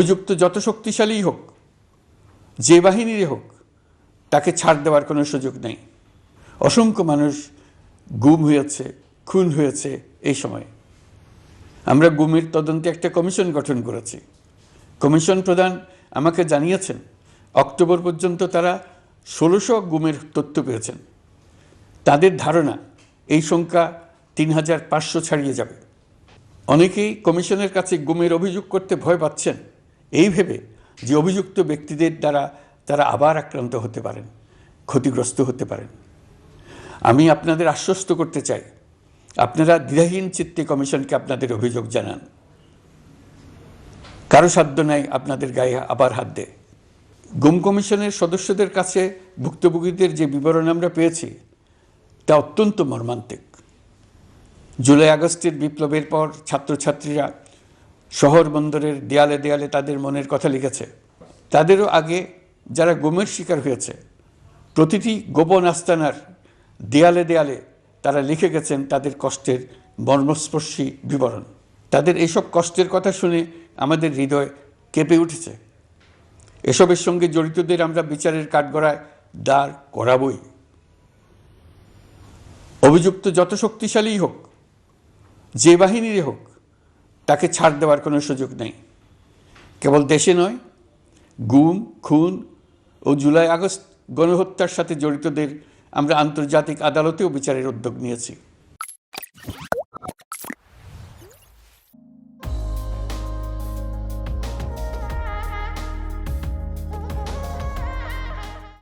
অভিযুক্ত যত শক্তিশালীই হোক, যে বাহিনীরই হোক, তাকে ছাড় দেওয়ার কোনো সুযোগ নেই। অসংখ্য মানুষ গুম হয়েছে, খুন হয়েছে। এই সময় আমরা গুমের তদন্তে একটা কমিশন গঠন করেছি। কমিশন প্রধান আমাকে জানিয়েছেন অক্টোবর পর্যন্ত তারা ১৬০০ গুমের তথ্য পেয়েছেন। তাদের ধারণা এই সংখ্যা ৩৫০০ ছাড়িয়ে যাবে। অনেকেই কমিশনের কাছে গুমের অভিযোগ করতে ভয় পাচ্ছেন এই ভেবে যে অভিযুক্ত ব্যক্তিদের দ্বারা তারা আবার আক্রান্ত হতে পারেন, ক্ষতিগ্রস্ত হতে পারেন। আমি আপনাদের আশ্বস্ত করতে চাই, আপনারা দ্বিধাহীন চিত্তে কমিশনকে আপনাদের অভিযোগ জানান। কারো সাধ্য নাই আপনাদের গায়ে আবার হাত দেয়। গুম কমিশনের সদস্যদের কাছে ভুক্তভোগীদের যে বিবরণ আমরা পেয়েছি তা অত্যন্ত মর্মান্তিক। জুলাই আগস্টের বিপ্লবের পর ছাত্রছাত্রীরা শহর বন্দরের দেয়ালে দেয়ালে তাদের মনের কথা লিখেছে। তাদেরও আগে যারা গুমের শিকার হয়েছে প্রতিটি গোপন আস্তানার দেয়ালে দেয়ালে তারা লিখে গেছেন তাদের কষ্টের মর্মস্পর্শী বিবরণ। তাদের এইসব কষ্টের কথা শুনে আমাদের হৃদয় কেঁপে উঠেছে। এসবের সঙ্গে জড়িতদের আমরা বিচারের কাঠগড়ায় দাঁড় করাবই। অভিযুক্ত যত শক্তিশালীই হোক, যে বাহিনীরই হোক, তাকে ছাড় দেওয়ার কোনো সুযোগ নেই। কেবল দেশে নয়, গুম, খুন ও জুলাই আগস্ট গণহত্যার সাথে জড়িতদের আমরা আন্তর্জাতিক আদালতেও বিচারের উদ্যোগ নিয়েছি।